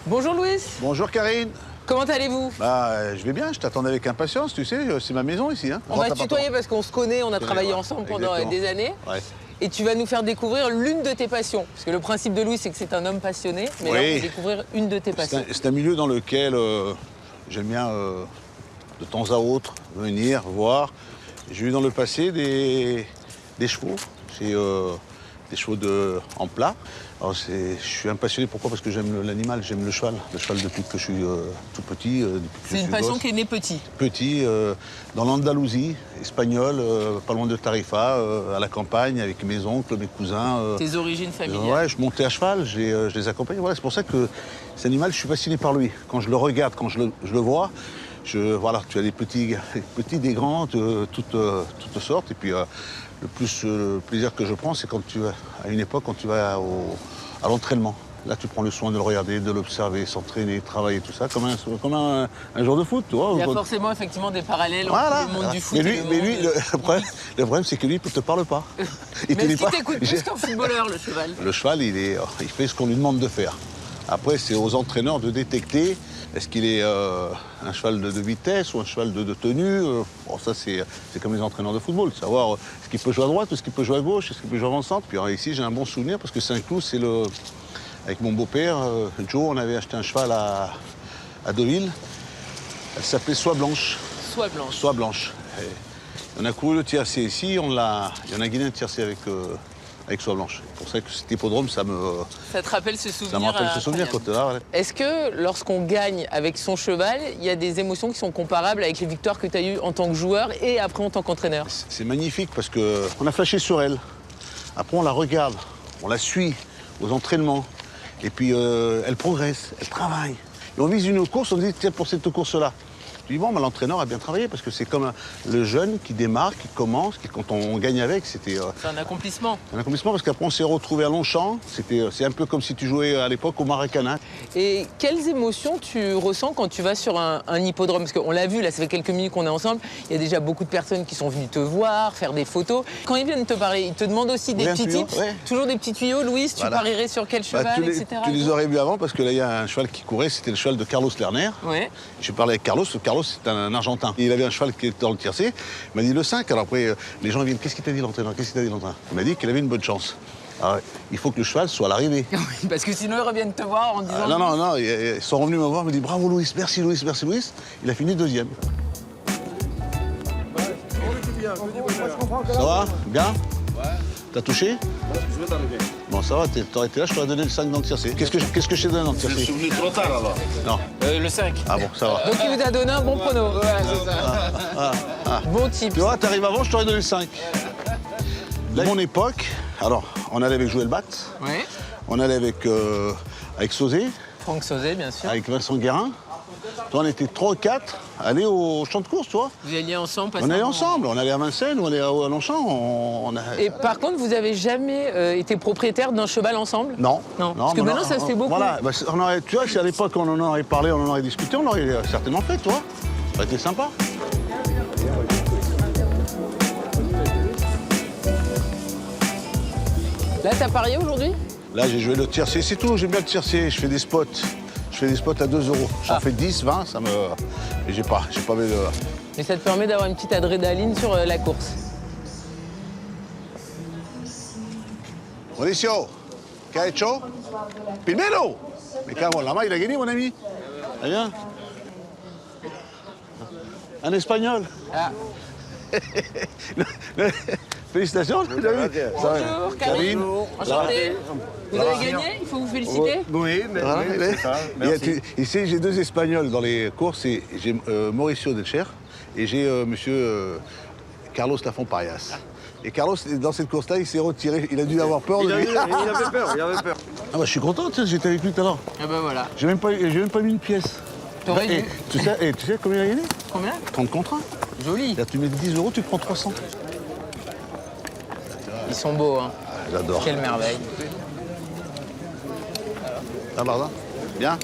Bonjour Louis, Bonjour Karine. comment allez-vous? Je vais bien, je t'attendais avec impatience, tu sais, c'est ma maison ici. Hein. On va se tutoyer parce qu'on se connaît, on a travaillé ensemble pendant des années. Ouais. Et tu vas nous faire découvrir l'une de tes passions. Parce que le principe de Louis, c'est que c'est un homme passionné. Mais là, on va découvrir une de tes passions. C'est un milieu dans lequel j'aime bien, de temps à autre, venir, voir. J'ai eu dans le passé des chevaux. J'ai des chevaux en plat. Alors je suis un passionné, pourquoi? Parce que j'aime l'animal, j'aime le cheval. Le cheval depuis que je suis tout petit. C'est une passion qui est née petit. Petit, dans l'Andalousie, espagnole, pas loin de Tarifa, à la campagne, avec mes oncles, mes cousins. Tes origines familiales. Ouais, je montais à cheval, je les accompagnais. Voilà, c'est pour ça que cet animal, je suis fasciné par lui. Quand je le regarde, quand je le vois, voilà, tu as des petits, des grands, toutes sortes. Et puis le plaisir que je prends, c'est quand à une époque, quand tu vas à l'entraînement. Là, tu prends le soin de le regarder, de l'observer, s'entraîner, travailler, tout ça, comme un joueur de foot, tu vois. Il y a forcément effectivement des parallèles voilà, entre le monde du foot mais et lui, le problème, c'est que lui, il ne te parle pas. Mais est-ce qu'il t'écoute plus qu'un footballeur, le cheval? Le cheval, il fait ce qu'on lui demande de faire. Après, c'est aux entraîneurs de détecter est-ce qu'il est un cheval de vitesse ou un cheval de tenue. Bon, ça, c'est comme les entraîneurs de football, de savoir est-ce qu'il peut jouer à droite, est-ce qu'il peut jouer à gauche, est-ce qu'il peut jouer avant-centre. Puis ici, j'ai un bon souvenir parce que Saint-Cloud, c'est avec mon beau-père, Joe, on avait acheté un cheval à Deauville. Elle s'appelait Soie Blanche. Soie Blanche. Soie Blanche. Et on a couru le tiercé ici, il y en a gagné un tiercé avec Soie Blanche. C'est pour ça que cet hippodrome, ça te rappelle ce souvenir? Ça me rappelle ce souvenir quand là. Ouais. Est-ce que lorsqu'on gagne avec son cheval, il y a des émotions qui sont comparables avec les victoires que tu as eues en tant que joueur et après en tant qu'entraîneur? C'est magnifique parce qu'on a flashé sur elle. Après, on la regarde, on la suit aux entraînements. Et puis, elle progresse, elle travaille. Et on vise une course, on dit, tiens, pour cette course-là. Je dis, bon, l'entraîneur a bien travaillé parce que c'est comme le jeune qui démarre, qui commence, quand on gagne avec, c'était... c'est un accomplissement. Un accomplissement parce qu'après, on s'est retrouvé à Longchamp. C'est un peu comme si tu jouais à l'époque au Maracana. Et quelles émotions tu ressens quand tu vas sur un hippodrome? Parce qu'on l'a vu, là, ça fait quelques minutes qu'on est ensemble. Il y a déjà beaucoup de personnes qui sont venues te voir, faire des photos. Quand ils viennent te parler, ils te demandent aussi des petits tips. Ouais. Toujours des petits tuyaux. Louis, tu parierais sur quel cheval, etc. Tu les aurais vus avant parce que là, il y a un cheval qui courait. C'était le cheval de Carlos Lerner. Ouais. J'ai parlé avec Carlos. Carlos, c'est un Argentin. Il avait un cheval qui était dans le tiercé. Il m'a dit le 5. Alors après, les gens viennent. Qu'est-ce qu'il t'a dit l'entraîneur? Qu'est-ce qu'il t'a dit l'entraîneur? Il m'a dit qu'il avait une bonne chance. Alors, il faut que le cheval soit à l'arrivée. Oui, parce que sinon, ils reviennent te voir en disant... Non, ils sont revenus me voir, ils me disent bravo Louis, merci Louis, merci Louis. Il a fini deuxième. Ça va? Bien? Ouais. T'as touché? Ouais, je vais t'arriver. Bon, ça va, t'aurais été là, je t'aurais donné le 5 dans le tiercé. Qu'est-ce que je t'ai donné dans le tiercé? Je suis venu trop tard alors. Non. Le 5. Ah bon, ça va. Donc il vous a donné un bon prono. Ouais, c'est ça. Bon type. Tu vois, t'arrives avant, je t'aurais donné le 5. De mon époque, alors, on allait avec Joël Bat. Oui. On allait avec Sauzé. Franck Sauzé, bien sûr. Avec Vincent Guérin. Toi, on était 3 ou 4 à aller au champ de course, toi. Vous alliez ensemble? On allait ensemble, on allait à Vincennes, on allait à Longchamp. Et par contre, vous avez jamais été propriétaire d'un cheval ensemble? Non. Parce que maintenant, ça se fait beaucoup. Voilà, tu vois, si à l'époque on en aurait parlé, on en aurait discuté, on l'aurait certainement fait, toi. Ça aurait été sympa. Là, t'as parié aujourd'hui? Là, j'ai joué le tiercé, c'est tout, j'aime bien le tiercé, je fais des spots. Je fais des spots à 2 €. J'en fais 10, 20, ça me... Et j'ai pas vu de... Mais ça te permet d'avoir une petite adrénaline sur la course. Mauricio, ¿qué ha hecho? Primero! Me cago en la main, il a gagné, mon ami. Ah bien? Un espagnol. Ah. Félicitations, David. Bonjour, Karine. Enchanté. Vous avez gagné? Il faut vous féliciter. Oui, mais Voilà, oui, c'est ça. Merci. Ici, j'ai 2 Espagnols dans les courses. J'ai Mauricio Delcher et j'ai monsieur Carlos Lafont Parias. Et Carlos, dans cette course-là, il s'est retiré. Il a dû avoir peur de lui. Il avait peur, il avait peur. Ah bah, je suis content, tiens, j'étais avec lui tout à l'heure. Ah bah voilà. J'ai même pas mis une pièce. T'aurais dû. Tu sais combien il a gagné? Combien? 30 contre 1. Joli. Là, tu mets 10 €, tu prends 300. Ils sont beaux, hein. J'adore. Quelle merveille. Ah, pardon? Bien?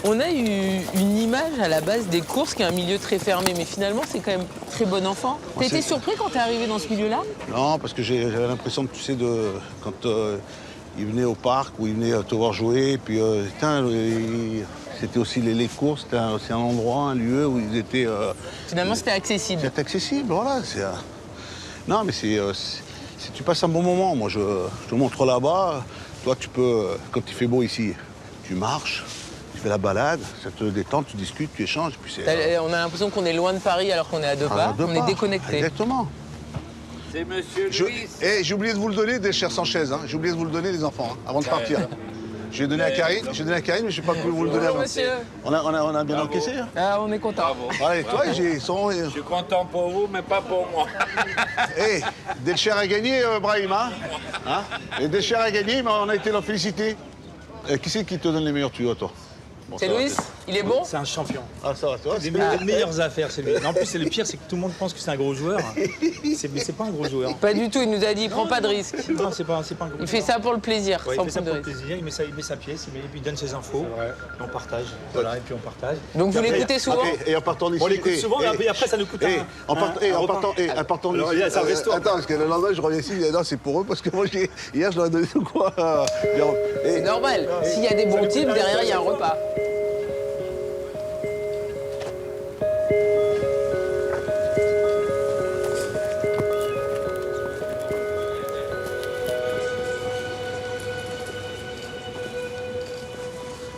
On a eu une image à la base des courses qui est un milieu très fermé, mais finalement c'est quand même très bon enfant. T'as été surpris quand t'es arrivé dans ce milieu-là? Non, parce que j'avais l'impression que tu sais, quand ils venaient au parc ou ils venaient te voir jouer. Puis, c'était aussi les courses, c'était aussi un endroit, un lieu où ils étaient... Finalement, c'était accessible. C'était accessible, voilà. Non, mais si tu passes un bon moment, moi, je te montre là-bas. Toi, tu peux, quand il fait beau ici, tu marches, tu fais la balade, ça te détend, tu discutes, tu échanges. Puis on a l'impression qu'on est loin de Paris alors qu'on est à deux pas. On est déconnecté. Exactement. C'est monsieur Louis. J'ai oublié de vous le donner, des chairs sans chaise. Hein. J'ai oublié de vous le donner, les enfants, hein, avant de partir. J'ai donné à Karine, mais je n'ai pas pu vous le donner avant. Monsieur. On a bien encaissé. Hein. Ah, on est content. Allez, toi, j'ai son... Je suis content pour vous, mais pas pour moi. Hé, des chairs à gagner, Brahim, hein, et des chairs à gagner, mais on a été leur féliciter. Qui c'est qui te donne les meilleurs tuyaux, toi? Bon, c'est Louis? Il est bon? C'est un champion. Ah, ça va, Les meilleures affaires, c'est lui. En plus, le pire, c'est que tout le monde pense que c'est un gros joueur. Mais c'est pas un gros joueur. Pas du tout, il nous a dit, il prend pas de risque. Non, c'est pas un gros joueur. Il fait ça pour le plaisir, Ouais, sans il fait ça prendre pour de le risque. plaisir, il met sa pièce, et puis il donne ses infos. Et on partage. Voilà, et puis on partage. Donc vous l'écoutez souvent? Et en partant d'ici... On l'écoute souvent, et après, ça nous coûte en partant Alors, d'ici... ça reste Attends, parce que le lendemain, je reviens ici, non, c'est pour eux, parce que moi, hier, je leur ai donné quoi C'est normal. S'il y a des bons types, derrière, il y a un repas.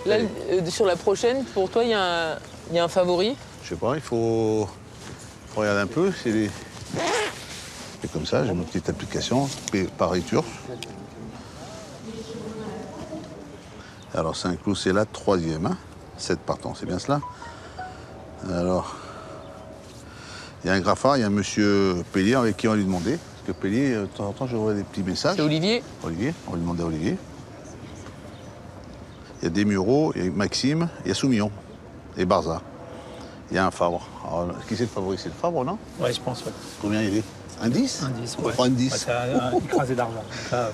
Là, sur la prochaine, pour toi, il y a un favori? Je sais pas, il faut regarder un peu. C'est comme ça, j'ai une petite application, pareil turf. Alors, Saint-Cloud, c'est la 3e, hein, 7 partants, c'est bien cela. Alors, il y a un graffard, il y a un monsieur Pellier avec qui on va lui demander. Parce que Pellier, de temps en temps, je vois des petits messages. C'est Olivier? Olivier, on va lui demander à Olivier. Il y a des Mureaux, il y a Maxime, il y a Soumillon et Barza. Il y a un Fabre. Alors, qui c'est le favori? C'est le Fabre, non? Ouais, je pense, ouais. Combien il est? Un 10? Un 10, On ouais. prend un 10. Ouais, c'est un écrasé d'argent. Donc là,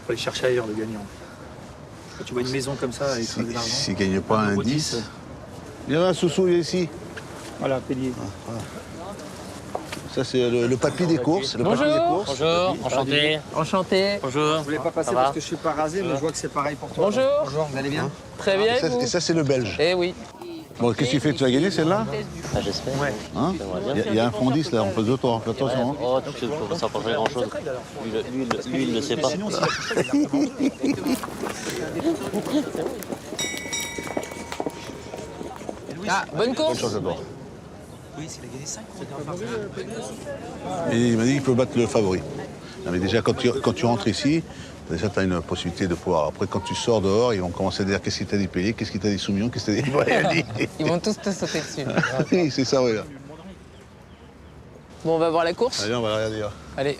faut aller chercher ailleurs le gagnant. Quand tu vois une maison comme ça, écrasée d'argent. S'il ne gagne pas un numéro 10. Il y a un Soussou, il est ici. Voilà, Pellier. Ça, c'est le papy des courses. Le Bonjour. papy des courses. Bonjour, enchanté. Enchanté. Bonjour. Je voulais pas passer Ça va parce que je suis pas rasé, mais je vois que c'est pareil pour toi. Bonjour. Bonjour, vous allez bien? Très bien, Et ça, vous? et ça, c'est le belge. Eh oui. Bon, qu'est-ce que tu fais? Tu vas gagner celle-là? Ah, j'espère. Ouais. Hein? Il y a un front 10 là, en face de toi. Fais attention. Hein. Oh, tu sais, ça ne pas faire grand-chose. Lui, il ne sait pas. Sinon, s'il a touché, il a Ah, bonne Bonne course. chance à toi. Oui, s'il a gagné 5 Et il m'a dit qu'il peut battre le favori. Non, mais déjà, quand tu rentres ici, déjà, tu as une possibilité de pouvoir. Après, quand tu sors dehors, ils vont commencer à dire qu'est-ce qu'il t'a dit Pellier, qu'est-ce qu'il t'a dit Soumillon, qu'est-ce qu'il t'a dit Brahim. Ils vont tous te sauter dessus. Oui, c'est ça, oui. Là. Bon, on va voir la course? Allez, on va la regarder. Là. Allez.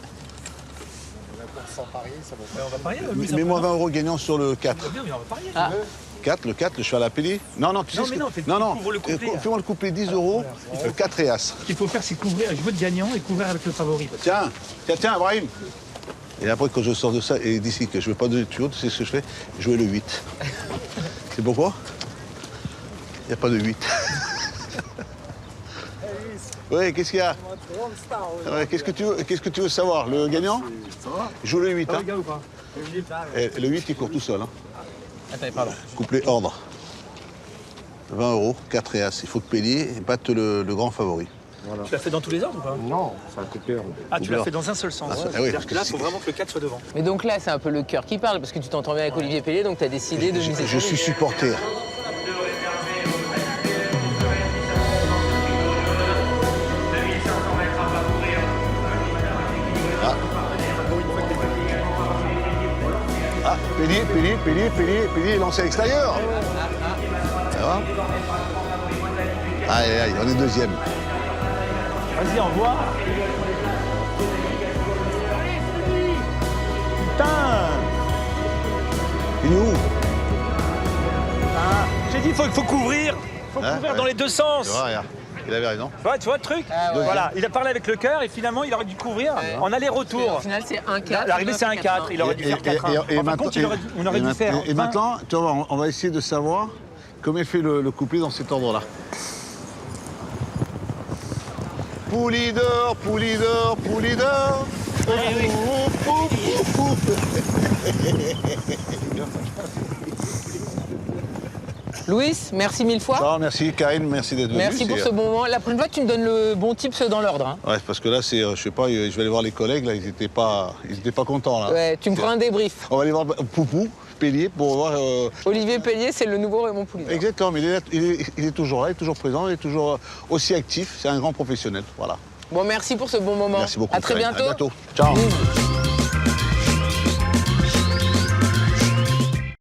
On va parier, Mets-moi 20 € gagnant sur le 4. Bien, mais on va parier. Ah, 4, le 4, le cheval à Pellier. Non, tu sais Non, ce mais que... non, couvre le couplet, là. Fais-moi le couplet 10 €, 4 et As. Ce qu'il faut faire, c'est couvrir, jouer de gagnant et couvrir avec le favori. Tiens, Brahim. Et après, quand je sors de ça, et d'ici que je ne veux pas donner de tuyau, tu sais ce que je fais? Jouer le 8. C'est pourquoi? Il n'y a pas de 8. Oui, qu'est-ce qu'il y a? Ouais, qu'est-ce que tu veux savoir? Le gagnant? Joue le 8. Hein. Gars ou pas? Et le 8, il court tout seul. Hein. attends, pardon. Couplet ordre. 20 €, 4 et As. Il faut que Pellier batte le grand favori. Tu l'as fait dans tous les ordres ou pas? Non, c'est un coupeur. Ah, tu l'as fait dans un seul sens. Ah, oui, C'est-à-dire parce que que là, il c'est- faut vraiment que le 4 soit devant. Mais donc là, c'est un peu le cœur qui parle, parce que tu t'entends bien avec Olivier Pellier, donc tu as décidé de miser Je sur lui. suis supporter. Ah, Pellier, lancé à l'extérieur. Ça va? Aïe, on est deuxième. Vas-y, au revoir. Putain! Il est où? J'ai dit, il faut couvrir. Faut Hein, couvrir ouais. dans les deux sens. Tu vois, regarde. Il avait raison. Tu vois le truc? Ah, ouais. Voilà, il a parlé avec le cœur et finalement, il aurait dû couvrir en Au aller-retour. final, c'est 1-4. L'arrivée, c'est un 4. Il aurait dû faire 4. En fin de compte, on aurait dû faire. Et maintenant, tu vas voir, on va essayer de savoir comment il fait le couplet dans cet ordre-là. Poulidor, Poulidor, Poulidor. Louis, merci mille fois. Non, merci Karine, merci d'être venue. Merci pour ce bon moment. La prochaine fois, tu me donnes le bon tips dans l'ordre. Hein. Ouais, parce que là, c'est, je sais pas, je vais aller voir les collègues, là, ils étaient pas contents, là. Ouais, tu me feras un débrief. On va aller voir Poupou, Pellier, pour voir... Olivier Pellier, c'est le nouveau Raymond Poulidor. Exactement, mais il est toujours là, il est toujours présent, il est toujours aussi actif. C'est un grand professionnel, voilà. Bon, merci pour ce bon moment. Merci beaucoup. À très Karine. bientôt. À bientôt. Ciao. Bisous.